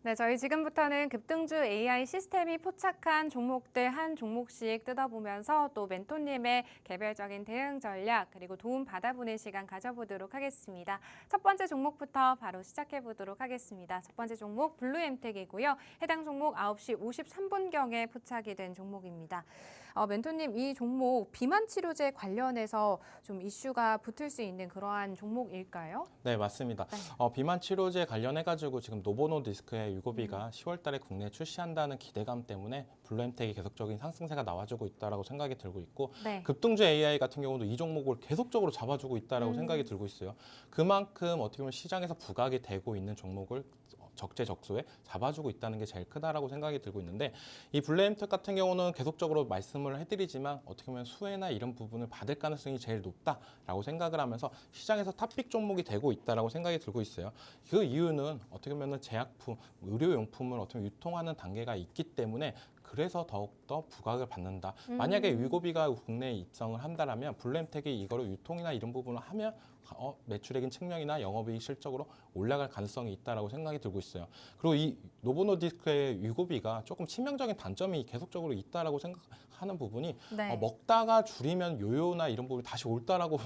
네, 저희 지금부터는 급등주 AI 시스템이 포착한 종목들 한 종목씩 뜯어보면서 또 멘토님의 개별적인 대응 전략 그리고 도움 받아보는 시간 가져보도록 하겠습니다. 첫 번째 종목부터 바로 시작해 보도록 하겠습니다. 첫 번째 종목 블루엠텍이고요. 해당 종목 9시 53분경에 포착이 된 종목입니다. 멘토님, 이 종목 비만 치료제 관련해서 좀 이슈가 붙을 수 있는 그러한 종목일까요? 네, 맞습니다. 네. 비만 치료제 관련해가지고 지금 노보노디스크의 유고비가 10월 달에 국내에 출시한다는 기대감 때문에 블루엠텍이 계속적인 상승세가 나와주고 있다라고 생각이 들고 있고 네. 급등주 AI 같은 경우도 이 종목을 계속적으로 잡아주고 있다라고 생각이 들고 있어요. 그만큼 어떻게 보면 시장에서 부각이 되고 있는 종목을 적재적소에 잡아주고 있다는 게 제일 크다라고 생각이 들고 있는데 이 블루엠텍 같은 경우는 계속적으로 말씀을 해드리지만 어떻게 보면 수혜나 이런 부분을 받을 가능성이 제일 높다라고 생각을 하면서 시장에서 탑픽 종목이 되고 있다라고 생각이 들고 있어요. 그 이유는 어떻게 보면 제약품, 의료용품을 어떻게 유통하는 단계가 있기 때문에 그래서 더욱더 부각을 받는다. 만약에 위고비가 국내에 입성을 한다라면 블루엠텍이 이거를 유통이나 이런 부분을 하면 매출액인 측면이나 영업이익 실적으로 올라갈 가능성이 있다라고 생각이 들고 있어요. 그리고 이 노보노디스크의 위고비가 조금 치명적인 단점이 계속적으로 있다라고 생각하는 부분이 네. 먹다가 줄이면 요요나 이런 부분이 다시 옳다라고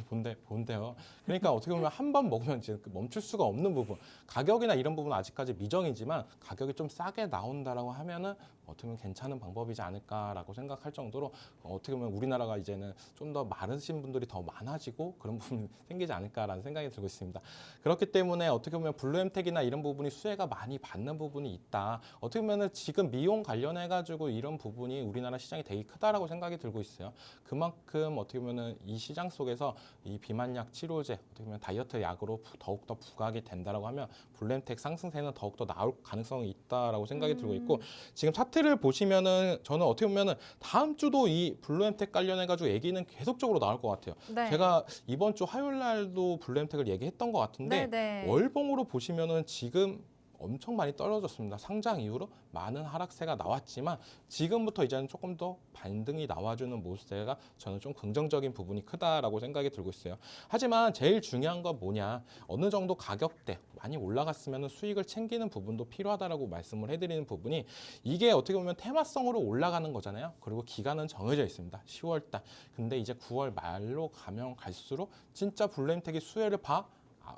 본대요. 그러니까 어떻게 보면 한 번 먹으면 이제 멈출 수가 없는 부분, 가격이나 이런 부분은 아직까지 미정이지만 가격이 좀 싸게 나온다라고 하면은 어떻게 보면 괜찮은 방법이지 않을까라고 생각할 정도로 어떻게 보면 우리나라가 이제는 좀 더 마르신 분들이 더 많아지고 그런 부분이 생기지 않을까라는 생각이 들고 있습니다. 그렇기 때문에 어떻게 보면 블루엠텍이나 이런 부분이 수혜가 많이 받는 부분이 있다. 어떻게 보면 지금 미용 관련해가지고 이런 부분이 우리나라 시장이 되게 크다라고 생각이 들고 있어요. 그만큼 어떻게 보면 이 시장 속에서 이 비만약 치료제, 어떻게 보면 다이어트 약으로 더욱더 부각이 된다라고 하면 블루엠텍 상승세는 더욱더 나올 가능성이 있다라고 생각이 들고 있고 지금 차트를 보시면은 저는 어떻게 보면은 다음 주도 이 블루엠텍 관련해가지고 얘기는 계속적으로 나올 것 같아요. 네. 제가 이번 주 화요일 날도 블루엠텍을 얘기했던 것 같은데 네네. 월봉으로 보시면은 지금 엄청 많이 떨어졌습니다. 상장 이후로 많은 하락세가 나왔지만 지금부터 이제는 조금 더 반등이 나와주는 모습세가 저는 좀 긍정적인 부분이 크다라고 생각이 들고 있어요. 하지만 제일 중요한 건 뭐냐, 어느 정도 가격대 많이 올라갔으면 수익을 챙기는 부분도 필요하다라고 말씀을 해드리는 부분이 이게 어떻게 보면 테마성으로 올라가는 거잖아요. 그리고 기간은 정해져 있습니다. 10월 달. 근데 이제 9월 말로 가면 갈수록 진짜 블루엠텍이 수혜를 봐.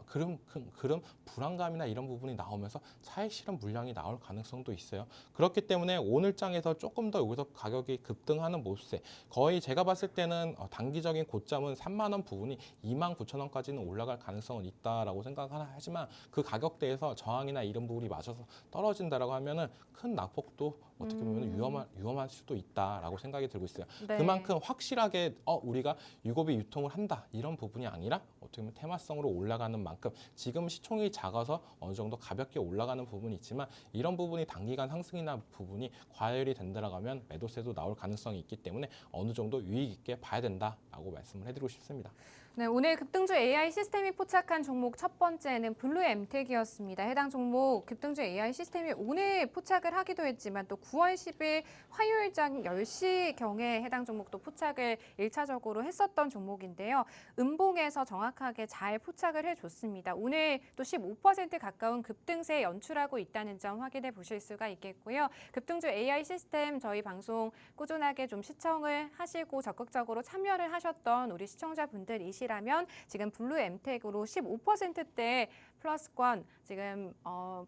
그럼 불안감이나 이런 부분이 나오면서 차익 실현 물량이 나올 가능성도 있어요. 그렇기 때문에 오늘 장에서 조금 더 여기서 가격이 급등하는 모습에 거의 제가 봤을 때는 단기적인 고점은 3만 원 부분이 2만 9천 원까지는 올라갈 가능성은 있다라고 생각하지만 그 가격대에서 저항이나 이런 부분이 맞아서 떨어진다라고 하면은 큰 낙폭도 어떻게 보면 위험할 수도 있다라고 생각이 들고 있어요. 네. 그만큼 확실하게 우리가 유고비 유통을 한다 이런 부분이 아니라 어떻게 보면 테마성으로 올라가는 만큼 지금 시총이 작아서 어느 정도 가볍게 올라가는 부분이 있지만 이런 부분이 단기간 상승이나 부분이 과열이 된다라고 하면 매도세도 나올 가능성이 있기 때문에 어느 정도 유익 있게 봐야 된다라고 말씀을 해드리고 싶습니다. 네, 오늘 급등주 AI 시스템이 포착한 종목 첫 번째는 블루엠텍이었습니다. 해당 종목 급등주 AI 시스템이 오늘 포착을 하기도 했지만 또 9월 10일 화요일장 10시경에 해당 종목도 포착을 1차적으로 했었던 종목인데요. 음봉에서 정확하게 잘 포착을 해줬습니다. 오늘 또 15% 가까운 급등세 연출하고 있다는 점 확인해 보실 수가 있겠고요. 급등주 AI 시스템 저희 방송 꾸준하게 좀 시청을 하시고 적극적으로 참여를 하셨던 우리 시청자분들이시라면 지금 블루엠텍으로 15%대 플러스권 지금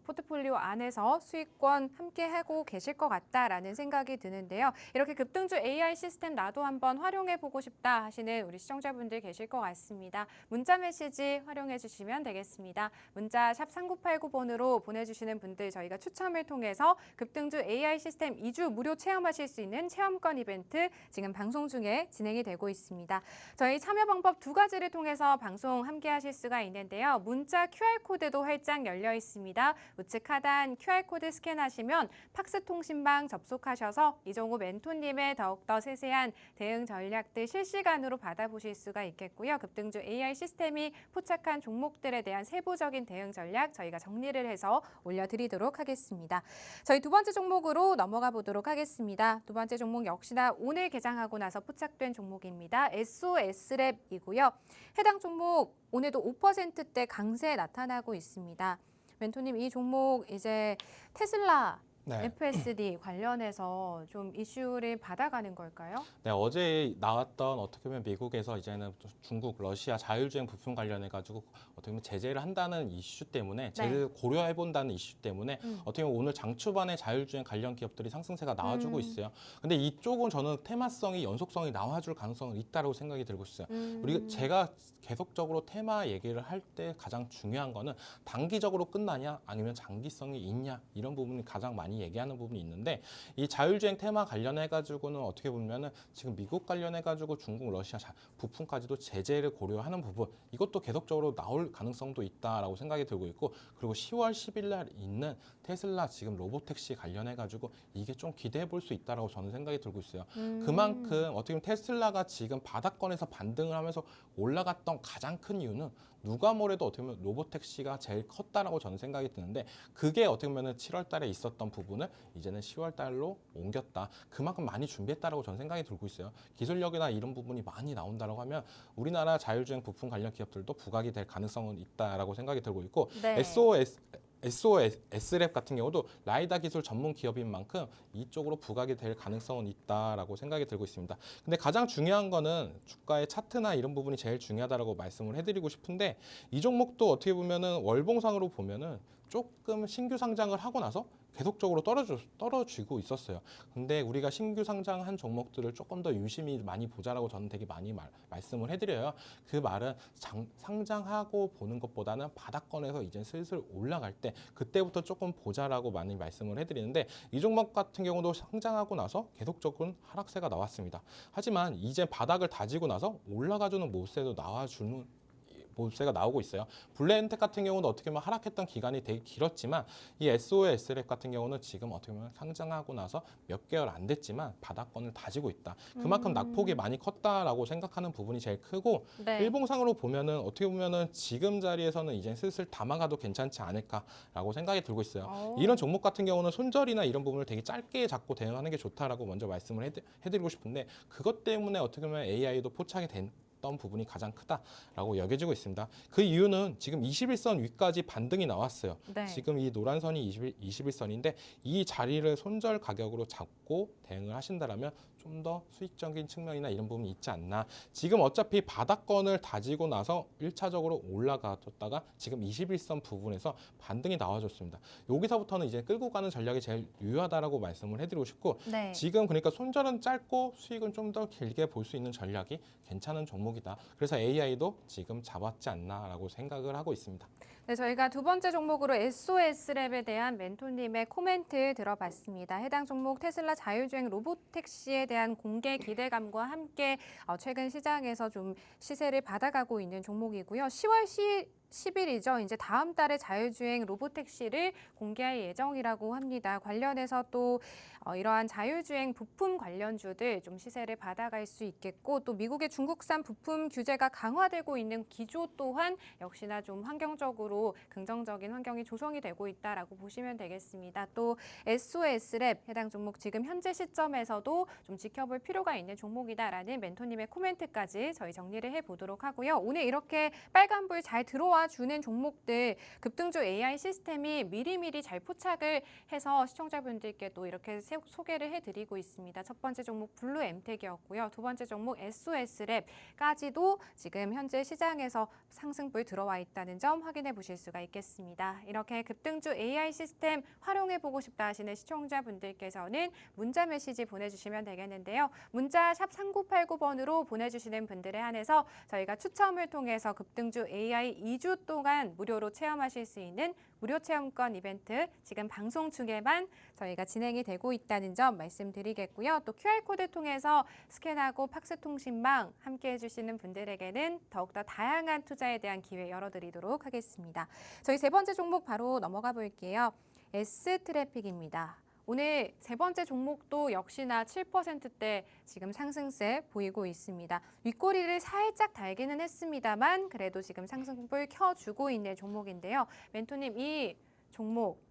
포트폴리오 안에서 수익권 함께 하고 계실 것 같다라는 생각이 드는데요. 이렇게 급등주 AI 시스템 나도 한번 활용해 보고 싶다 하시는 우리 시청자분들 계실 것 같습니다. 문자 메시지 활용해 주시면 되겠습니다. 문자 샵 3989번으로 보내주시는 분들 저희가 추첨을 통해서 급등주 AI 시스템 2주 무료 체험하실 수 있는 체험권 이벤트 지금 방송 중에 진행이 되고 있습니다. 저희 참여 방법 두 가지를 통해서 방송 함께 하실 수가 있는데요. 문자 QR코드도 활짝 열려 있습니다. 우측 하단 QR코드 스캔하시면 팍스통신방 접속하셔서 이종우 멘토님의 더욱더 세세한 대응 전략들 실시간으로 받아보실 수가 있겠고요. 급등주 AI 시스템이 포착한 종목들에 대한 세부적인 대응 전략 저희가 정리를 해서 올려드리도록 하겠습니다. 저희 두 번째 종목으로 넘어가 보도록 하겠습니다. 두 번째 종목 역시나 오늘 개장하고 나서 포착된 종목입니다. SOS랩이고요. 해당 종목 오늘도 5%대 강세 나타나고 있습니다. 멘토님 이 종목 이제 테슬라 네. FSD 관련해서 좀 이슈를 받아가는 걸까요? 네, 어제 나왔던 어떻게 보면 미국에서 이제는 또 중국, 러시아 자율주행 부품 관련해 가지고 어떻게 보면 제재를 한다는 이슈 때문에 제재를 고려해 본다는 이슈 때문에 어떻게 보면 오늘 장 초반에 자율주행 관련 기업들이 상승세가 나와주고 있어요. 근데 이쪽은 저는 테마성이 연속성이 나와줄 가능성은 있다고 생각이 들고 있어요. 우리가 제가 계속적으로 테마 얘기를 할 때 가장 중요한 거는 단기적으로 끝나냐 아니면 장기성이 있냐 이런 부분이 가장 많이 얘기하는 부분이 있는데 이 자율주행 테마 관련해 가지고는 어떻게 보면은 지금 미국 관련해 가지고 중국, 러시아 부품까지도 제재를 고려하는 부분 이것도 계속적으로 나올 가능성도 있다라고 생각이 들고 있고 그리고 10월 10일 날 있는 테슬라 지금 로보택시 관련해 가지고 이게 좀 기대해 볼 수 있다라고 저는 생각이 들고 있어요. 그만큼 어떻게 보면 테슬라가 지금 바닥권에서 반등을 하면서 올라갔던 가장 큰 이유는 누가 뭐래도 어떻게 보면 로보택시가 제일 컸다라고 저는 생각이 드는데 그게 어떻게 보면 7월 달에 있었던 부분을 이제는 10월 달로 옮겼다. 그만큼 많이 준비했다라고 저는 생각이 들고 있어요. 기술력이나 이런 부분이 많이 나온다라고 하면 우리나라 자율주행 부품 관련 기업들도 부각이 될 가능성은 있다라고 생각이 들고 있고 네. SOS랩 같은 경우도 라이다 기술 전문 기업인 만큼 이쪽으로 부각이 될 가능성은 있다라고 생각이 들고 있습니다. 근데 가장 중요한 거는 주가의 차트나 이런 부분이 제일 중요하다라고 말씀을 해드리고 싶은데 이 종목도 어떻게 보면은 월봉상으로 보면은 조금 신규 상장을 하고 나서 계속적으로 떨어지고 있었어요. 근데 우리가 신규 상장한 종목들을 조금 더 유심히 많이 보자라고 저는 되게 많이 말씀을 해드려요. 그 말은 상장하고 보는 것보다는 바닥권에서 이제 슬슬 올라갈 때 그때부터 조금 보자라고 많이 말씀을 해드리는데 이 종목 같은 경우도 상장하고 나서 계속적인 하락세가 나왔습니다. 하지만 이제 바닥을 다지고 나서 올라가주는 모습도 나와주는 모습세가 나오고 있어요. 블랙엔텍 같은 경우는 어떻게 보면 하락했던 기간이 되게 길었지만 이 SOS랩 같은 경우는 지금 어떻게 보면 상장하고 나서 몇 개월 안 됐지만 바닥권을 다지고 있다. 그만큼 낙폭이 많이 컸다라고 생각하는 부분이 제일 크고 네. 일봉상으로 보면은 어떻게 보면은 지금 자리에서는 이제 슬슬 담아가도 괜찮지 않을까라고 생각이 들고 있어요. 이런 종목 같은 경우는 손절이나 이런 부분을 되게 짧게 잡고 대응하는 게 좋다라고 먼저 말씀을 해드리고 싶은데 그것 때문에 어떻게 보면 AI도 포착이 된 부분이 가장 크다라고 여겨지고 있습니다. 그 이유는 지금 21선 위까지 반등이 나왔어요. 네. 지금 이 노란 선이 21선인데 이 자리를 손절 가격으로 잡고 대응을 하신다라면 좀 더 수익적인 측면이나 이런 부분이 있지 않나. 지금 어차피 바닥권을 다지고 나서 1차적으로 올라가줬다가 지금 21선 부분에서 반등이 나와줬습니다. 여기서부터는 이제 끌고 가는 전략이 제일 유효하다라고 말씀을 해드리고 싶고 네. 지금 그러니까 손절은 짧고 수익은 좀 더 길게 볼 수 있는 전략이 괜찮은 종목이다. 그래서 AI도 지금 잡았지 않나라고 생각을 하고 있습니다. 네, 저희가 두 번째 종목으로 SOS랩에 대한 멘토님의 코멘트 들어봤습니다. 해당 종목 테슬라 자율주행 로보택시에 대한 공개 기대감과 함께 최근 시장에서 좀 시세를 받아가고 있는 종목이고요. 10월 10일이죠. 이제 다음 달에 자율주행 로보택시를 공개할 예정이라고 합니다. 관련해서 또 이러한 자율주행 부품 관련주들 좀 시세를 받아갈 수 있겠고 또 미국의 중국산 부품 규제가 강화되고 있는 기조 또한 역시나 좀 환경적으로 긍정적인 환경이 조성이 되고 있다라고 보시면 되겠습니다. 또 SOS랩 해당 종목 지금 현재 시점에서도 좀 지켜볼 필요가 있는 종목이다라는 멘토님의 코멘트까지 저희 정리를 해보도록 하고요. 오늘 이렇게 빨간불 잘 들어와 주는 종목들 급등주 AI 시스템이 미리미리 잘 포착을 해서 시청자분들께 또 이렇게 소개를 해드리고 있습니다. 첫 번째 종목 블루 엠텍이었고요. 두 번째 종목 SOS랩까지도 지금 현재 시장에서 상승불 들어와 있다는 점 확인해 보실 수가 있겠습니다. 이렇게 급등주 AI 시스템 활용해보고 싶다 하시는 시청자분들께서는 문자 메시지 보내주시면 되겠는데요. 문자 샵 3989번으로 보내주시는 분들에 한해서 저희가 추첨을 통해서 급등주 AI 2주 동안 무료로 체험하실 수 있는 무료 체험권 이벤트 지금 방송 중에만 저희가 진행이 되고 있다는 점 말씀드리겠고요. 또 QR코드 통해서 스캔하고 팍스통신망 함께 해주시는 분들에게는 더욱더 다양한 투자에 대한 기회 열어드리도록 하겠습니다. 저희 세 번째 종목 바로 넘어가 볼게요. S트래픽입니다. 오늘 세 번째 종목도 역시나 7%대 지금 상승세 보이고 있습니다. 윗꼬리를 살짝 달기는 했습니다만 그래도 지금 상승불 켜주고 있는 종목인데요. 멘토님 이 종목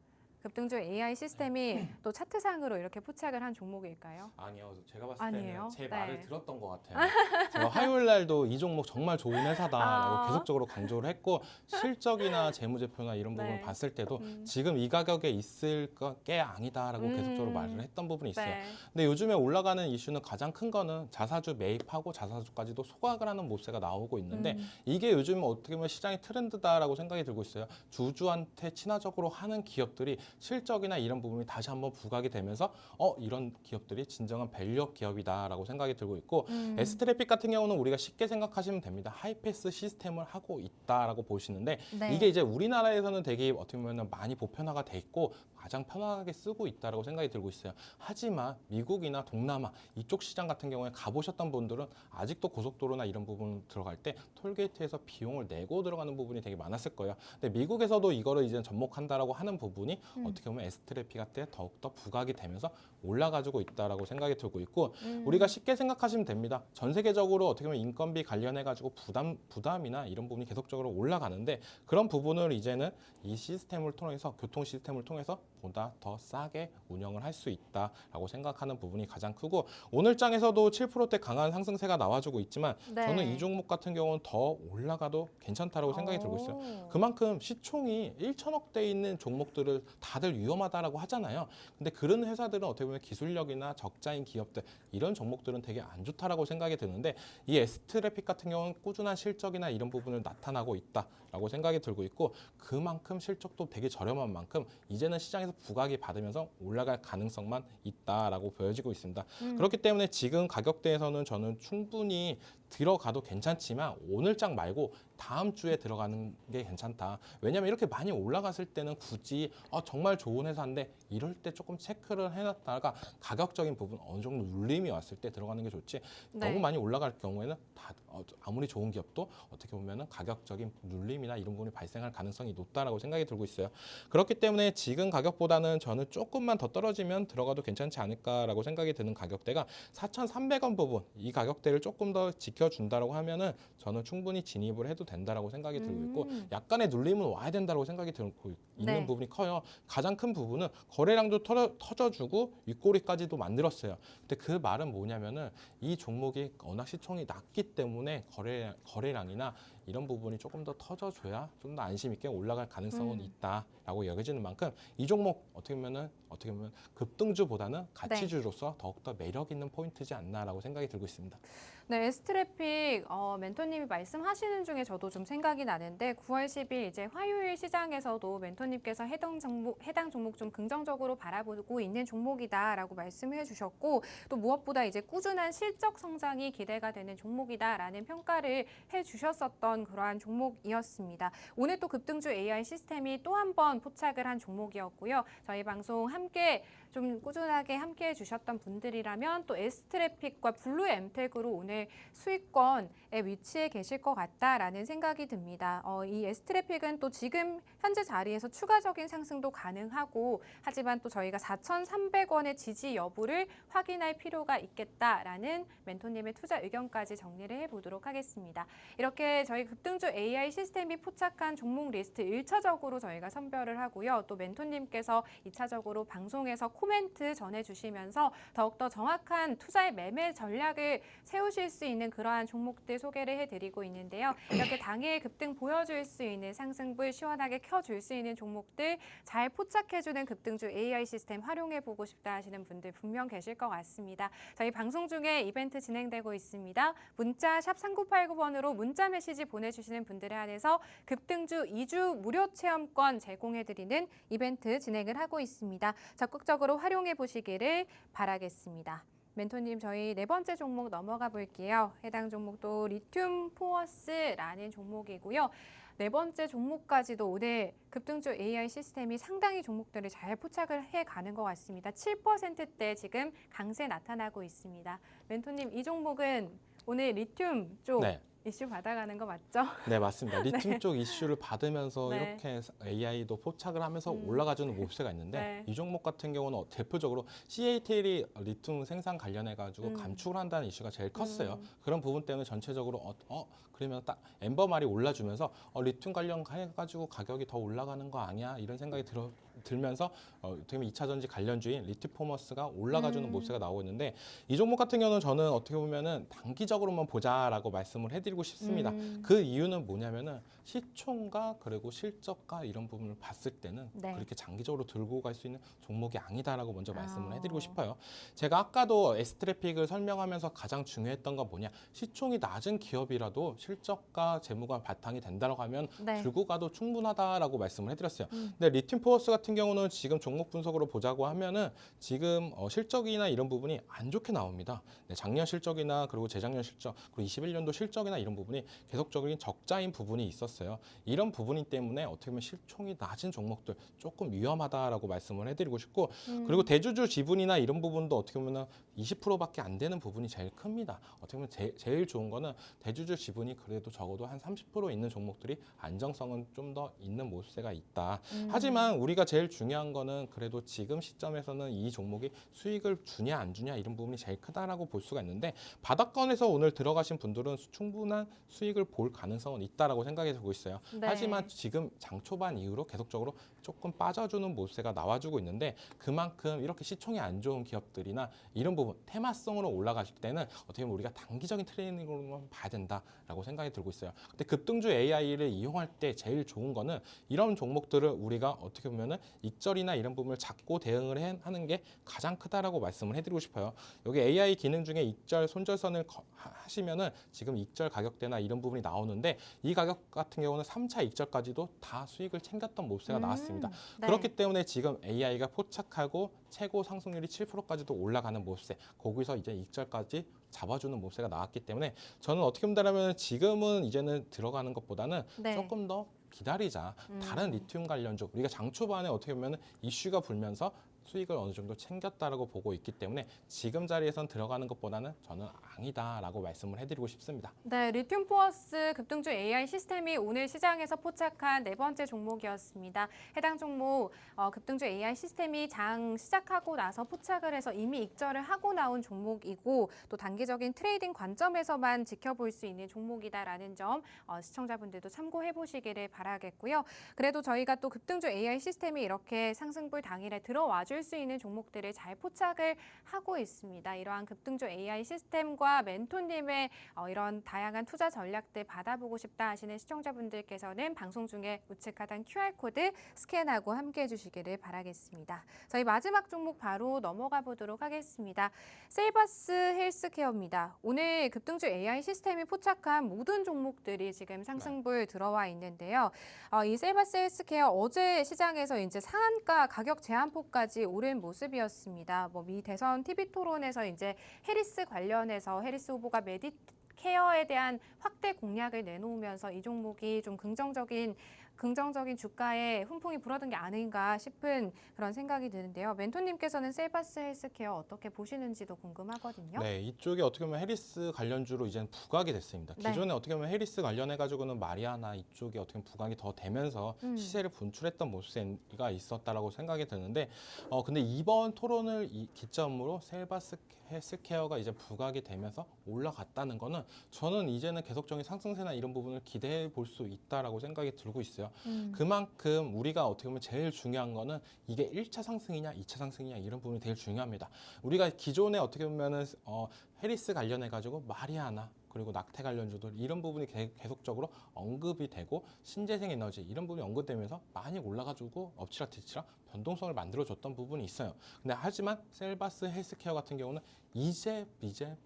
급등주 AI 시스템이 또 차트상으로 이렇게 포착을 한 종목일까요? 아니요, 제가 봤을 아니에요? 때는 제 네. 말을 들었던 것 같아요. 제가 화요일 날도 이 종목 정말 좋은 회사다라고 아. 계속적으로 강조를 했고 실적이나 재무제표나 이런 부분 네. 봤을 때도 지금 이 가격에 있을 게 아니다라고 계속적으로 말을 했던 부분이 있어요. 네. 근데 요즘에 올라가는 이슈는 가장 큰 거는 자사주 매입하고 자사주까지도 소각을 하는 모습가 나오고 있는데 이게 요즘 어떻게 보면 시장의 트렌드다라고 생각이 들고 있어요. 주주한테 친화적으로 하는 기업들이 실적이나 이런 부분이 다시 한번 부각이 되면서 이런 기업들이 진정한 밸류업 기업이다라고 생각이 들고 있고 S트래픽 같은 경우는 우리가 쉽게 생각하시면 됩니다. 하이패스 시스템을 하고 있다라고 보시는데 네. 이게 이제 우리나라에서는 되게 어떻게 보면 많이 보편화가 돼 있고 가장 편하게 쓰고 있다라고 생각이 들고 있어요. 하지만 미국이나 동남아 이쪽 시장 같은 경우에 가보셨던 분들은 아직도 고속도로나 이런 부분 들어갈 때 톨게이트에서 비용을 내고 들어가는 부분이 되게 많았을 거예요. 근데 미국에서도 이거를 이제 접목한다라고 하는 부분이 어떻게 보면 S트래픽한테 더욱더 부각이 되면서 올라가지고 있다라고 생각이 들고 있고 우리가 쉽게 생각하시면 됩니다. 전 세계적으로 어떻게 보면 인건비 관련해 가지고 부담이나 이런 부분이 계속적으로 올라가는데 그런 부분을 이제는 이 시스템을 통해서 교통 시스템을 통해서 보다 더 싸게 운영을 할 수 있다라고 생각하는 부분이 가장 크고 오늘 장에서도 7%대 강한 상승세가 나와주고 있지만 네. 저는 이 종목 같은 경우는 더 올라가도 괜찮다라고 생각이 들고 있어요. 그만큼 시총이 1천억대 있는 종목들을 다들 위험하다라고 하잖아요. 근데 그런 회사들은 어떻게 보면 기술력이나 적자인 기업들 이런 종목들은 되게 안 좋다라고 생각이 드는데 이 S트래픽 같은 경우는 꾸준한 실적이나 이런 부분을 나타나고 있다라고 생각이 들고 있고 그만큼 실적도 되게 저렴한 만큼 이제는 시장에서 부각이 받으면서 올라갈 가능성만 있다라고 보여지고 있습니다. 그렇기 때문에 지금 가격대에서는 저는 충분히 들어가도 괜찮지만 오늘장 말고 다음 주에 들어가는 게 괜찮다. 왜냐하면 이렇게 많이 올라갔을 때는 굳이 정말 좋은 회사인데 이럴 때 조금 체크를 해놨다가 가격적인 부분 어느 정도 눌림이 왔을 때 들어가는 게 좋지. 네. 너무 많이 올라갈 경우에는 아무리 좋은 기업도 어떻게 보면은 가격적인 눌림이나 이런 부분이 발생할 가능성이 높다라고 생각이 들고 있어요. 그렇기 때문에 지금 가격보다는 저는 조금만 더 떨어지면 들어가도 괜찮지 않을까라고 생각이 드는 가격대가 4,300원 부분 이 가격대를 조금 더 지켜준다라고 하면은 저는 충분히 진입을 해도 된다라고 생각이 들고 있고 약간의 눌림은 와야 된다고 생각이 들고 있는 네. 부분이 커요. 가장 큰 부분은 거래량도 터져주고 윗꼬리까지도 만들었어요. 근데 그 말은 뭐냐면은 이 종목이 워낙 시총이 낮기 때문에 거래량이나 이런 부분이 조금 더 터져줘야 좀 더 안심 있게 올라갈 가능성은 있다라고 여겨지는 만큼 이 종목 어떻게 보면 급등주보다는 가치주로서 더욱더 매력 있는 포인트지 않나라고 생각이 들고 있습니다. 네, S트래픽 멘토님이 말씀하시는 중에 저도 좀 생각이 나는데 9월 10일 이제 화요일 시장에서도 멘토님께서 해당 종목 좀 긍정적으로 바라보고 있는 종목이다라고 말씀해 주셨고 또 무엇보다 이제 꾸준한 실적 성장이 기대가 되는 종목이다라는 평가를 해 주셨었던 그러한 종목이었습니다. 오늘 또 급등주 AI 시스템이 또 한 번 포착을 한 종목이었고요. 저희 방송 함께 좀 꾸준하게 함께 해주셨던 분들이라면 또 S트래픽과 블루엠텍으로 오늘 수익권에 위치해 계실 것 같다라는 생각이 듭니다. 이 S트래픽은 또 지금 현재 자리에서 추가적인 상승도 가능하고 하지만 또 저희가 4,300원의 지지 여부를 확인할 필요가 있겠다라는 멘토님의 투자 의견까지 정리를 해보도록 하겠습니다. 이렇게 저희 급등주 AI 시스템이 포착한 종목 리스트 1차적으로 저희가 선별을 하고요. 또 멘토님께서 2차적으로 방송에서 코멘트 전해주시면서 더욱더 정확한 투자의 매매 전략을 세우실 수 있는 그러한 종목들 소개를 해드리고 있는데요. 이렇게 당일 급등 보여줄 수 있는 상승불 시원하게 켜줄 수 있는 종목들 잘 포착해주는 급등주 AI 시스템 활용해보고 싶다 하시는 분들 분명 계실 것 같습니다. 저희 방송 중에 이벤트 진행되고 있습니다. 문자 샵 3989번으로 문자 메시지 보내주시는 분들에 한해서 급등주 2주 무료 체험권 제공해드리는 이벤트 진행을 하고 있습니다. 적극적으로 활용해 보시기를 바라겠습니다. 멘토님 저희 네 번째 종목 넘어가 볼게요. 해당 종목도 리튬 포어스라는 종목이고요. 네 번째 종목까지도 오늘 급등주 AI 시스템이 상당히 종목들을 잘 포착을 해가는 것 같습니다. 7%대 지금 강세 나타나고 있습니다. 멘토님 이 종목은 오늘 리튬 쪽 네. 이슈 받아가는 거 맞죠? 네, 맞습니다. 리튬 쪽 이슈를 받으면서 네. 이렇게 AI도 포착을 하면서 올라가주는 모습세가 있는데 네. 이 종목 같은 경우는 대표적으로 CATL이 리튬 생산 관련해가지고 감축을 한다는 이슈가 제일 컸어요. 그런 부분 때문에 전체적으로 그러면 딱 엠버말이 올라주면서 리튬 관련 해가지고 가격이 더 올라가는 거 아니야? 이런 생각이 들면서 어떻게 보면 2차 전지 관련주인 리트포머스가 올라가주는 모습가 나오고 있는데 이 종목 같은 경우는 저는 어떻게 보면은 단기적으로만 보자라고 말씀을 해드리고 싶습니다. 그 이유는 뭐냐면은 시총과 그리고 실적과 이런 부분을 봤을 때는 네. 그렇게 장기적으로 들고 갈 수 있는 종목이 아니다라고 먼저 말씀을 해드리고 싶어요. 제가 아까도 S트래픽을 설명하면서 가장 중요했던 건 뭐냐, 시총이 낮은 기업이라도 실적과 재무가 바탕이 된다고 하면 네. 들고 가도 충분하다라고 말씀을 해드렸어요. 근데 리튬포어스 같은 경우는 지금 종목 분석으로 보자고 하면은 지금 실적이나 이런 부분이 안 좋게 나옵니다. 네, 작년 실적이나 그리고 재작년 실적, 그리고 21년도 실적이나 이런 부분이 계속적인 적자인 부분이 있었어요. 이런 부분이 때문에 어떻게 보면 실총이 낮은 종목들 조금 위험하다라고 말씀을 해드리고 싶고, 그리고 대주주 지분이나 이런 부분도 어떻게 보면 20%밖에 안 되는 부분이 제일 큽니다. 어떻게 보면 제일 좋은 거는 대주주 지분이 그래도 적어도 한 30% 있는 종목들이 안정성은 좀 더 있는 모습세가 있다. 하지만 우리가 제일 중요한 거는 그래도 지금 시점에서는 이 종목이 수익을 주냐 안 주냐 이런 부분이 제일 크다라고 볼 수가 있는데, 바닥권에서 오늘 들어가신 분들은 충분한 수익을 볼 가능성은 있다라고 생각이 들고 있어요. 네. 하지만 지금 장 초반 이후로 계속적으로 조금 빠져주는 모습세가 나와주고 있는데, 그만큼 이렇게 시총이 안 좋은 기업들이나 이런 부분 테마성으로 올라가실 때는 어떻게 보면 우리가 단기적인 트레이닝으로만 봐야 된다라고 생각이 들고 있어요. 근데 급등주 AI를 이용할 때 제일 좋은 거는 이런 종목들을 우리가 어떻게 보면은 익절이나 이런 부분을 잡고 대응을 하는 게 가장 크다라고 말씀을 해드리고 싶어요. 여기 AI 기능 중에 익절, 손절선을 하시면은 지금 익절 가격대나 이런 부분이 나오는데, 이 가격 같은 경우는 3차 익절까지도 다 수익을 챙겼던 모습가 나왔습니다. 네. 그렇기 때문에 지금 AI가 포착하고 최고 상승률이 7%까지도 올라가는 모습세, 거기서 이제 익절까지 잡아주는 모습가 나왔기 때문에 저는 어떻게 본다면 지금은 이제는 들어가는 것보다는 네. 조금 더 기다리자. 다른 리튬 관련주, 우리가 장 초반에 어떻게 보면 이슈가 불면서 수익을 어느 정도 챙겼다라고 보고 있기 때문에 지금 자리에선 들어가는 것보다는 저는 아니다라고 말씀을 해드리고 싶습니다. 네, 리튬포어스 급등주 AI 시스템이 오늘 시장에서 포착한 네 번째 종목이었습니다. 해당 종목 급등주 AI 시스템이 장 시작하고 나서 포착을 해서 이미 익절을 하고 나온 종목이고, 또 단기적인 트레이딩 관점에서만 지켜볼 수 있는 종목이다라는 점 시청자분들도 참고해 보시기를 바라겠고요. 그래도 저희가 또 급등주 AI 시스템이 이렇게 상승불 당일에 들어와 줄 수 있는 종목들을 잘 포착을 하고 있습니다. 이러한 급등주 AI 시스템과 멘토님의 이런 다양한 투자 전략들 받아보고 싶다 하시는 시청자분들께서는 방송 중에 우측 하단 QR코드 스캔하고 함께 해주시기를 바라겠습니다. 저희 마지막 종목 바로 넘어가 보도록 하겠습니다. 셀바스 헬스케어입니다. 오늘 급등주 AI 시스템이 포착한 모든 종목들이 지금 상승불 들어와 있는데요. 이 셀바스 헬스케어 어제 시장에서 이제 상한가 가격 제한폭까지 오른 모습이었습니다. 미 대선 TV 토론에서 이제 해리스 관련해서 해리스 후보가 메디케어에 대한 확대 공약을 내놓으면서 이 종목이 좀 긍정적인 주가에 훈풍이 불어든 게 아닌가 싶은 그런 생각이 드는데요. 멘토님께서는 셀바스 헬스케어 어떻게 보시는지도 궁금하거든요. 네, 이쪽이 어떻게 보면 해리스 관련주로 이제는 부각이 됐습니다. 네. 기존에 어떻게 보면 해리스 관련해가지고는 마리아나 이쪽이 어떻게 보면 부각이 더 되면서 시세를 분출했던 모습가 있었다라고 생각이 드는데, 근데 이번 토론을 기점으로 셀바스 헬스케어가 이제 부각이 되면서 올라갔다는 거는 저는 이제는 계속적인 상승세나 이런 부분을 기대해 볼 수 있다라고 생각이 들고 있어요. 그만큼 우리가 어떻게 보면 제일 중요한 거는 이게 1차 상승이냐 2차 상승이냐 이런 부분이 제일 중요합니다. 우리가 기존에 어떻게 보면은 해리스 관련해 가지고 마리아나 그리고 낙태 관련주들 이런 부분이 계속적으로 언급이 되고, 신재생 에너지 이런 부분이 언급되면서 많이 올라가지고 엎치락뒤치락 변동성을 만들어줬던 부분이 있어요. 근데 하지만 셀바스 헬스케어 같은 경우는 이제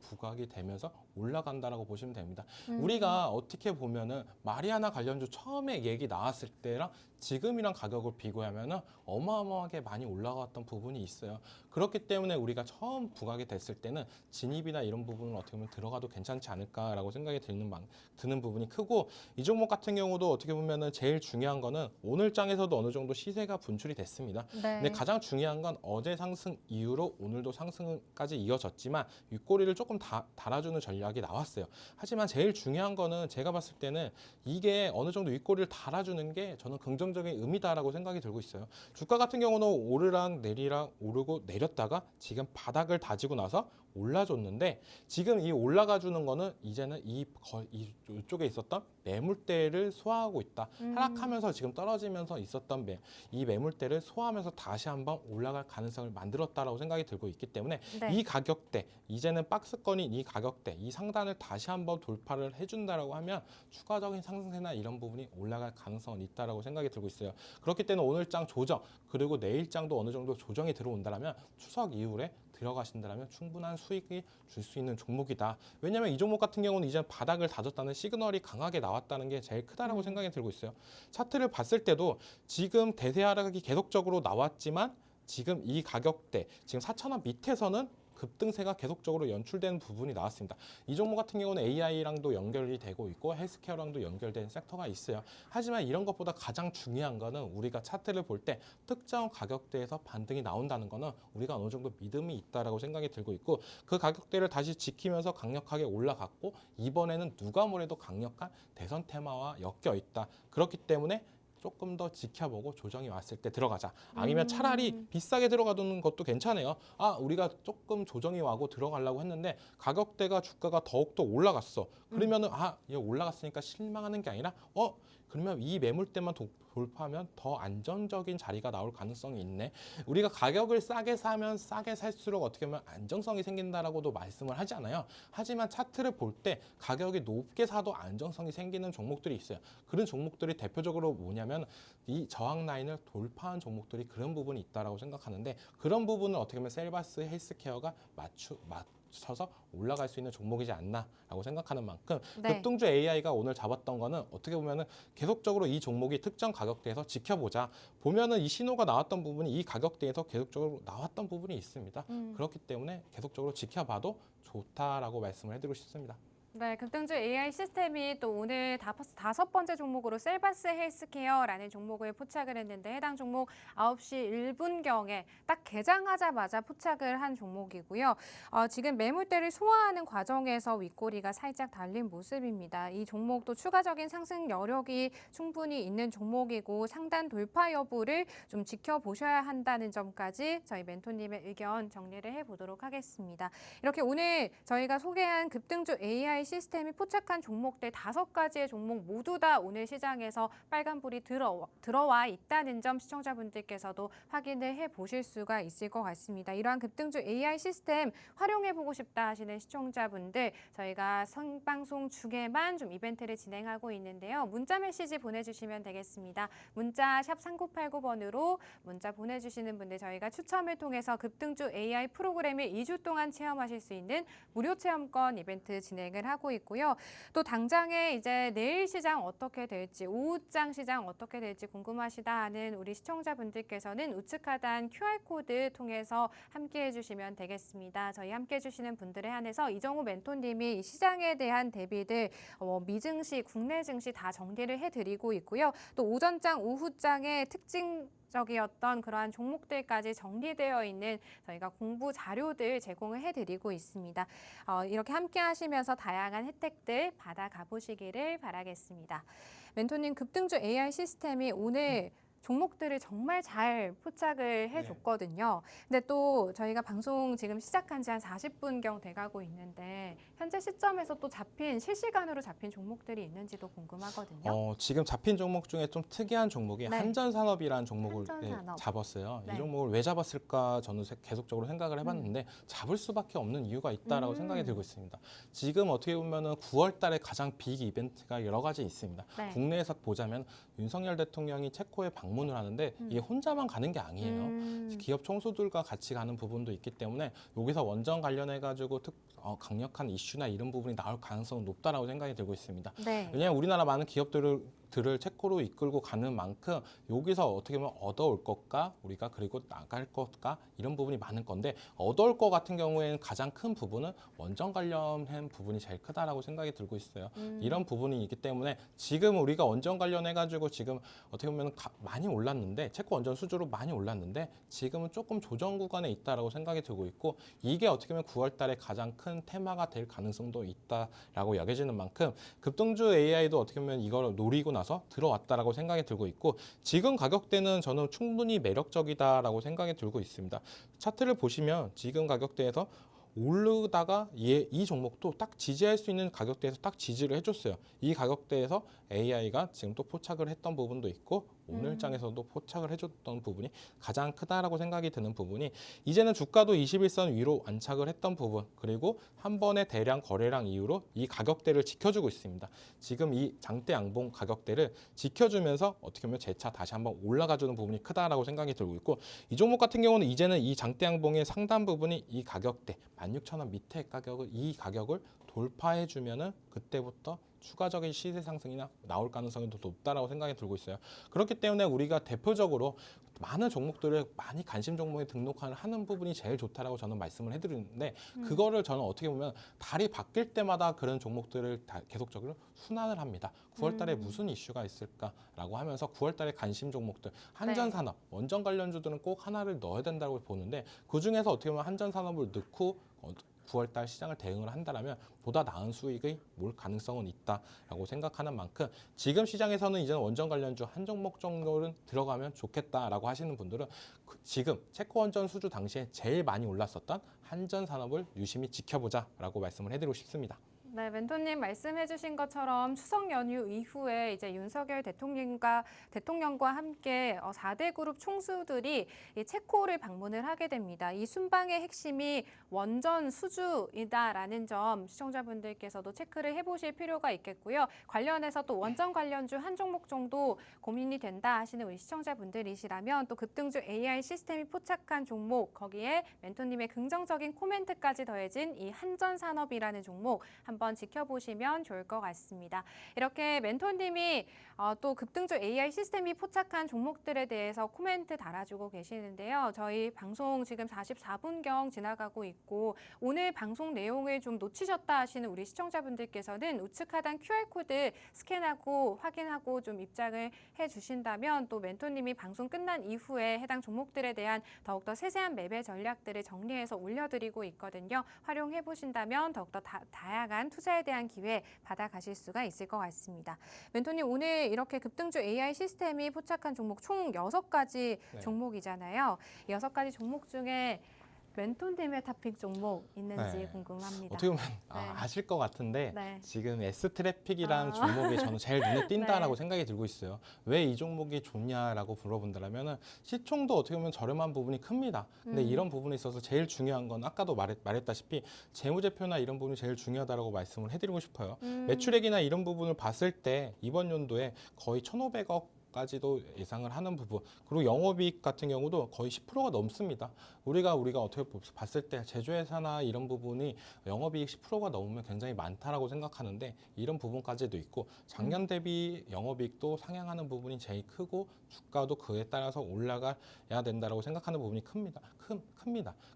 부각이 되면서 올라간다라고 보시면 됩니다. 우리가 어떻게 보면은 마리아나 관련주 처음에 얘기 나왔을 때랑 지금이랑 가격을 비교하면은 어마어마하게 많이 올라갔던 부분이 있어요. 그렇기 때문에 우리가 처음 부각이 됐을 때는 진입이나 이런 부분을 어떻게 보면 들어가도 괜찮지 않을까라고 생각이 드는 부분이 크고, 이 종목 같은 경우도 어떻게 보면은 제일 중요한 거는 오늘 장에서도 어느 정도 시세가 분출이 됐습니다. 네. 근데 가장 중요한 건 어제 상승 이후로 오늘도 상승까지 이어졌지만 윗꼬리를 조금 달아주는 전략이 나왔어요. 하지만 제일 중요한 거는 제가 봤을 때는 이게 어느 정도 윗꼬리를 달아주는 게 저는 긍정적인 의미다라고 생각이 들고 있어요. 주가 같은 경우는 오르락 내리락 오르고 내렸다가 지금 바닥을 다지고 나서 올라줬는데, 지금 이 올라가 주는 거는 이제는 이쪽에 있었던 매물대를 소화하고 있다. 음. 하락하면서 지금 떨어지면서 있었던 이 매물대를 소화하면서 다시 한번 올라갈 가능성을 만들었다라고 생각이 들고 있기 때문에 네. 이 가격대, 이제는 박스권인 이 가격대, 이 상단을 다시 한번 돌파를 해준다라고 하면 추가적인 상승세나 이런 부분이 올라갈 가능성은 있다라고 생각이 들고 있어요. 그렇기 때문에 오늘 장 조정 그리고 내일 장도 어느 정도 조정이 들어온다면 추석 이후에 들어가신다면 충분한 수익이 줄 수 있는 종목이다. 왜냐하면 이 종목 같은 경우는 이제 바닥을 다졌다는 시그널이 강하게 나왔다는 게 제일 크다라고 생각이 들고 있어요. 차트를 봤을 때도 지금 대세 하락이 계속적으로 나왔지만 지금 이 가격대, 지금 4,000원 밑에서는 급등세가 계속적으로 연출되는 부분이 나왔습니다. 이 종목 같은 경우는 AI랑도 연결이 되고 있고 헬스케어랑도 연결된 섹터가 있어요. 하지만 이런 것보다 가장 중요한 거는 우리가 차트를 볼 때 특정 가격대에서 반등이 나온다는 거는 우리가 어느 정도 믿음이 있다라고 생각이 들고 있고 그 가격대를 다시 지키면서 강력하게 올라갔고 이번에는 누가 뭐래도 강력한 대선 테마와 엮여 있다. 그렇기 때문에 조금 더 지켜보고 조정이 왔을 때 들어가자. 아니면 차라리 비싸게 들어가두는 것도 괜찮아요. 우리가 조금 조정이 와고 들어가려고 했는데 가격대가 주가가 더욱더 올라갔어. 그러면은 이거 올라갔으니까 실망하는 게 아니라 그러면 이 매물대만 돌파하면 더 안정적인 자리가 나올 가능성이 있네. 우리가 가격을 싸게 사면 싸게 살수록 어떻게 보면 안정성이 생긴다라고도 말씀을 하지 않아요. 하지만 차트를 볼 때 가격이 높게 사도 안정성이 생기는 종목들이 있어요. 그런 종목들이 대표적으로 뭐냐면 이 저항 라인을 돌파한 종목들이 그런 부분이 있다라고 생각하는데 그런 부분을 어떻게 보면 셀바스 헬스케어가 맞춰서 올라갈 수 있는 종목이지 않나라고 생각하는 만큼 네. 급등주 AI가 오늘 잡았던 거는 어떻게 보면은 계속적으로 이 종목이 특정 가격대에서 지켜보자. 보면은 이 신호가 나왔던 부분이 이 가격대에서 계속적으로 나왔던 부분이 있습니다. 그렇기 때문에 계속적으로 지켜봐도 좋다라고 말씀을 해드리고 싶습니다. 네, 급등주 AI 시스템이 또 오늘 다섯 번째 종목으로 셀바스 헬스케어라는 종목을 포착을 했는데 해당 종목 9시 1분경에 딱 개장하자마자 포착을 한 종목이고요. 지금 매물대를 소화하는 과정에서 윗꼬리가 살짝 달린 모습입니다. 이 종목도 추가적인 상승 여력이 충분히 있는 종목이고 상단 돌파 여부를 좀 지켜보셔야 한다는 점까지 저희 멘토님의 의견 정리를 해보도록 하겠습니다. 이렇게 오늘 저희가 소개한 급등주 AI 시스템이 포착한 종목들 5가지의 종목 모두 다 오늘 시장에서 빨간불이 들어와 있다는 점 시청자분들께서도 확인을 해보실 수가 있을 것 같습니다. 이러한 급등주 AI 시스템 활용해보고 싶다 하시는 시청자분들 저희가 생방송 중에만 좀 이벤트를 진행하고 있는데요. 문자 메시지 보내주시면 되겠습니다. 문자 샵 3989번으로 문자 보내주시는 분들 저희가 추첨을 통해서 급등주 AI 프로그램을 2주 동안 체험하실 수 있는 무료 체험권 이벤트 진행을 하고 있고요. 또 당장에 이제 내일 시장 어떻게 될지, 오후장 시장 어떻게 될지 궁금하시다 하는 우리 시청자분들께서는 우측 하단 QR코드 통해서 함께해 주시면 되겠습니다. 저희 함께해 주시는 분들에 한해서 이정우 멘토님이 이 시장에 대한 대비들 미증시, 국내 증시 다 정리를 해드리고 있고요. 또 오전장, 오후장의 특징적이었던 그러한 종목들까지 정리되어 있는 저희가 공부 자료들 제공을 해드리고 있습니다. 이렇게 함께 하시면서 다양한 혜택들 받아가 보시기를 바라겠습니다. 멘토님 급등주 AI 시스템이 오늘 종목들을 정말 잘 포착을 해줬거든요. 근데 또 저희가 방송 지금 시작한 지 한 40분경 돼가고 있는데 현재 시점에서 또 실시간으로 잡힌 종목들이 있는지도 궁금하거든요. 지금 잡힌 종목 중에 좀 특이한 종목이 네. 한전산업이라는 종목을 한전산업. 잡았어요. 네. 이 종목을 왜 잡았을까 저는 계속적으로 생각을 해봤는데 잡을 수밖에 없는 이유가 있다라고 생각이 들고 있습니다. 지금 어떻게 보면은 9월 달에 가장 빅 이벤트가 여러 가지 있습니다. 네. 국내에서 보자면 윤석열 대통령이 체코에 방문을 하는데 이게 혼자만 가는 게 아니에요. 기업 총수들과 같이 가는 부분도 있기 때문에 여기서 원전 관련해 가지고 강력한 이슈나 이런 부분이 나올 가능성은 높다라고 생각이 들고 있습니다. 네. 왜냐하면 우리나라 많은 기업들을 체코로 이끌고 가는 만큼 여기서 어떻게 보면 얻어올 것과 우리가 그리고 나갈 것과 이런 부분이 많은 건데 얻어올 것 같은 경우에는 가장 큰 부분은 원전 관련한 부분이 제일 크다라고 생각이 들고 있어요. 이런 부분이 있기 때문에 지금 우리가 원전 관련해 가지고 지금 어떻게 보면 많이 올랐는데 체코 원전 수주로 많이 올랐는데 지금은 조금 조정 구간에 있다라고 생각이 들고 있고 이게 어떻게 보면 9월 달에 가장 큰 테마가 될 가능성도 있다라고 여겨지는 만큼 급등주 AI도 어떻게 보면 이걸 노리고 나서 들어왔다라고 생각이 들고 있고 지금 가격대는 저는 충분히 매력적이다라고 생각이 들고 있습니다. 차트를 보시면 지금 가격대에서 오르다가 이 종목도 딱 지지할 수 있는 가격대에서 딱 지지를 해줬어요. 이 가격대에서 AI가 지금 또 포착을 했던 부분도 있고 오늘 장에서도 포착을 해줬던 부분이 가장 크다라고 생각이 드는 부분이 이제는 주가도 21선 위로 안착을 했던 부분 그리고 한 번의 대량 거래량 이후로 이 가격대를 지켜주고 있습니다. 지금 이 장대 양봉 가격대를 지켜주면서 어떻게 보면 재차 다시 한번 올라가주는 부분이 크다라고 생각이 들고 있고 이 종목 같은 경우는 이제는 이 장대 양봉의 상단 부분이 이 가격대 16,000원 밑에 이 가격을 돌파해 주면은 그때부터 추가적인 시세 상승이나 나올 가능성이 더 높다라고 생각이 들고 있어요. 그렇기 때문에 우리가 대표적으로 많은 종목들을 많이 관심 종목에 등록하는 부분이 제일 좋다라고 저는 말씀을 해드리는데 그거를 저는 어떻게 보면 달이 바뀔 때마다 그런 종목들을 계속적으로 순환을 합니다. 9월 달에 무슨 이슈가 있을까라고 하면서 9월 달에 관심 종목들 한전산업, 원전 관련주들은 꼭 하나를 넣어야 된다고 보는데 그중에서 어떻게 보면 한전산업을 넣고 9월 달 시장을 대응을 한다면 보다 나은 수익이 올 가능성은 있다라고 생각하는 만큼 지금 시장에서는 이제는 원전 관련주 한 종목 정도는 들어가면 좋겠다라고 하시는 분들은 지금 체코원전 수주 당시에 제일 많이 올랐었던 한전산업을 유심히 지켜보자라고 말씀을 해드리고 싶습니다. 네, 멘토님 말씀해주신 것처럼 추석 연휴 이후에 이제 윤석열 대통령과 함께 4대 그룹 총수들이 이 체코를 방문을 하게 됩니다. 이 순방의 핵심이 원전 수주이다라는 점 시청자분들께서도 체크를 해보실 필요가 있겠고요. 관련해서 또 원전 관련주 한 종목 정도 고민이 된다 하시는 우리 시청자분들이시라면 또 급등주 AI 시스템이 포착한 종목 거기에 멘토님의 긍정적인 코멘트까지 더해진 이 한전산업이라는 종목 한번 지켜보시면 좋을 것 같습니다. 이렇게 멘토님이 또 급등주 AI 시스템이 포착한 종목들에 대해서 코멘트 달아주고 계시는데요. 저희 방송 지금 44분경 지나가고 있고 오늘 방송 내용을 좀 놓치셨다 하시는 우리 시청자분들께서는 우측 하단 QR코드 스캔하고 확인하고 좀 입장을 해주신다면 또 멘토님이 방송 끝난 이후에 해당 종목들에 대한 더욱더 세세한 매매 전략들을 정리해서 올려드리고 있거든요. 활용해 보신다면 더욱더 다양한 투자에 대한 기회 받아가실 수가 있을 것 같습니다. 멘토님 오늘 이렇게 급등주 AI 시스템이 포착한 종목 총 6가지 종목이잖아요. 6가지 종목 중에 멘토님의 탑픽 종목 있는지 궁금합니다. 어떻게 보면 아실 것 같은데 지금 S트래픽이라는 종목이 저는 제일 눈에 띈다라고 생각이 들고 있어요. 왜 이 종목이 좋냐라고 물어본다면 시총도 어떻게 보면 저렴한 부분이 큽니다. 근데 이런 부분에 있어서 제일 중요한 건 아까도 말했다시피 재무제표나 이런 부분이 제일 중요하다고 말씀을 해드리고 싶어요. 매출액이나 이런 부분을 봤을 때 이번 연도에 거의 1,500억 까지도 예상을 하는 부분 그리고 영업이익 같은 경우도 거의 10%가 넘습니다. 우리가 어떻게 봤을 때 제조회사나 이런 부분이 영업이익 10%가 넘으면 굉장히 많다라고 생각하는데 이런 부분까지도 있고 작년 대비 영업이익도 상향하는 부분이 제일 크고 주가도 그에 따라서 올라가야 된다라고 생각하는 부분이 큽니다.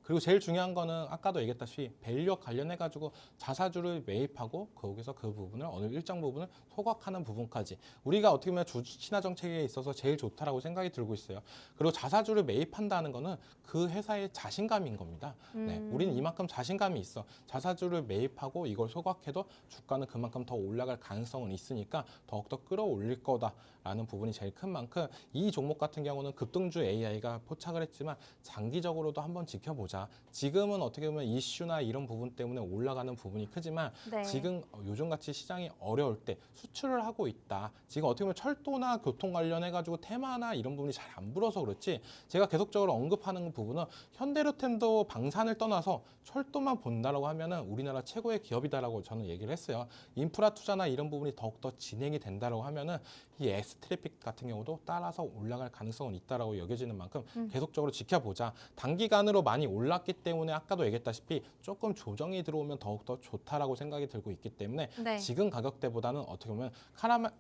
그리고 제일 중요한 거는 아까도 얘기했다시피 밸류와 관련해 가지고 자사주를 매입하고 거기서 그 부분을 어느 일정 부분을 소각하는 부분까지 우리가 어떻게 보면 주주 친화 정책에 있어서 제일 좋다라고 생각이 들고 있어요. 그리고 자사주를 매입한다는 거는 그 회사의 자신감인 겁니다. 우리는 이만큼 자신감이 있어. 자사주를 매입하고 이걸 소각해도 주가는 그만큼 더 올라갈 가능성은 있으니까 더욱더 끌어올릴 거다라는 부분이 제일 큰 만큼 이 종목 같은 경우는 급등주 AI가 포착을 했지만 장기적으로도 한번 지켜보자. 지금은 어떻게 보면 이슈나 이런 부분 때문에 올라가는 부분이 크지만 지금 요즘같이 시장이 어려울 때 수출을 하고 있다. 지금 어떻게 보면 철도나 교통 관련해가지고 테마나 이런 부분이 잘 안 불어서 그렇지 제가 계속적으로 언급하는 부분은 현대로템도 방산을 떠나서 철도만 본다라고 하면은 우리나라 최고의 기업이다라고 저는 얘기를 했어요. 인프라 투자나 이런 부분이 더욱더 진행이 된다라고 하면은 이 S트래픽 같은 경우도 따라서 올라갈 가능성은 있다라고 여겨지는 만큼 계속적으로 지켜보자. 단기간으로 많이 올랐기 때문에 아까도 얘기했다시피 조금 조정이 들어오면 더욱더 좋다라고 생각이 들고 있기 때문에 지금 가격대보다는 어떻게 보면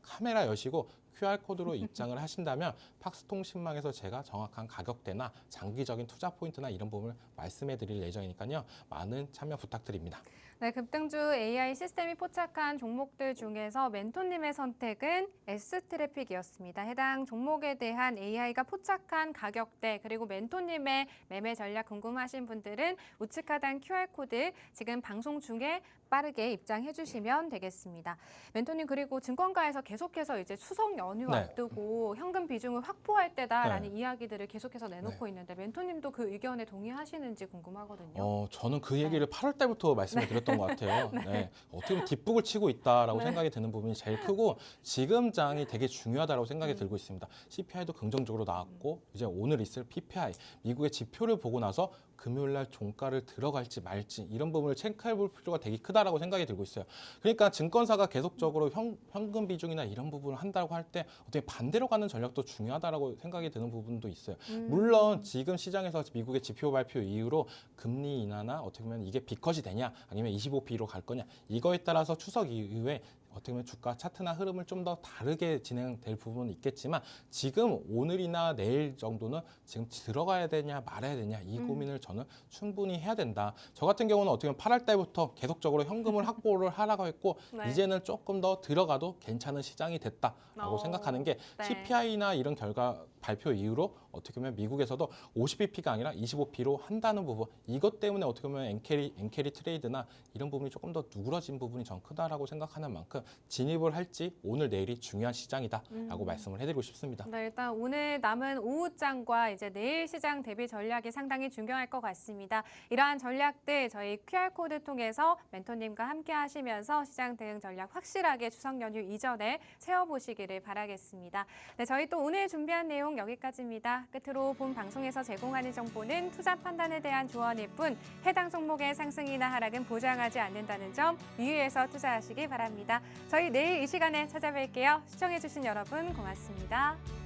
카메라 여시고 QR코드로 입장을 하신다면 팍스통신망에서 제가 정확한 가격대나 장기적인 투자 포인트나 이런 부분을 말씀해 드릴 예정이니까요. 많은 참여 부탁드립니다. 네, 급등주 AI 시스템이 포착한 종목들 중에서 멘토님의 선택은 S트래픽이었습니다. 해당 종목에 대한 AI가 포착한 가격대 그리고 멘토님의 매매 전략 궁금하신 분들은 우측 하단 QR코드 지금 방송 중에 빠르게 입장해 주시면 되겠습니다. 멘토님 그리고 증권가에서 계속해서 이제 추석 연휴 네. 앞두고 현금 비중을 확보할 때다라는 이야기들을 계속해서 내놓고 네. 있는데 멘토님도 그 의견에 동의하시는지 궁금하거든요. 저는 그 얘기를 8월 달부터 말씀을 드렸던 것 같아요. 네. 어떻게 보면 뒷북을 치고 있다라고 네. 생각이 드는 부분이 제일 크고 지금 장이 되게 중요하다고 생각이 들고 있습니다. CPI도 긍정적으로 나왔고 이제 오늘 있을 PPI, 미국의 지표를 보고 나서 금요일 날 종가를 들어갈지 말지 이런 부분을 체크해 볼 필요가 되게 크다라고 생각이 들고 있어요. 그러니까 증권사가 계속적으로 현금 비중이나 이런 부분을 한다고 할 때 어떻게 반대로 가는 전략도 중요하다라고 생각이 드는 부분도 있어요. 물론 지금 시장에서 미국의 지표 발표 이후로 금리 인하나 어떻게 보면 이게 B컷이 되냐 아니면 25B로 갈 거냐 이거에 따라서 추석 이후에 어떻게 보면 주가 차트나 흐름을 좀 더 다르게 진행될 부분은 있겠지만 지금 오늘이나 내일 정도는 지금 들어가야 되냐 말아야 되냐 이 고민을 저는 충분히 해야 된다. 저 같은 경우는 어떻게 보면 8월 달부터 계속적으로 현금을 확보를 하라고 했고 네. 이제는 조금 더 들어가도 괜찮은 시장이 됐다라고 생각하는 게 네. CPI나 이런 결과 발표 이후로 어떻게 보면 미국에서도 50bp가 아니라 25b로 한다는 부분 이것 때문에 어떻게 보면 엔캐리 트레이드나 이런 부분이 조금 더 누그러진 부분이 전 크다라고 생각하는 만큼 진입을 할지 오늘 내일이 중요한 시장이다라고 말씀을 해드리고 싶습니다. 네, 일단 오늘 남은 오후장과 이제 내일 시장 대비 전략이 상당히 중요할 것 같습니다. 이러한 전략들 저희 QR코드 통해서 멘토님과 함께 하시면서 시장 대응 전략 확실하게 추석 연휴 이전에 세워보시기를 바라겠습니다. 네, 저희 또 오늘 준비한 내용 여기까지입니다. 끝으로 본 방송에서 제공하는 정보는 투자 판단에 대한 조언일 뿐 해당 종목의 상승이나 하락은 보장하지 않는다는 점 유의해서 투자하시기 바랍니다. 저희 내일 이 시간에 찾아뵐게요. 시청해주신 여러분 고맙습니다.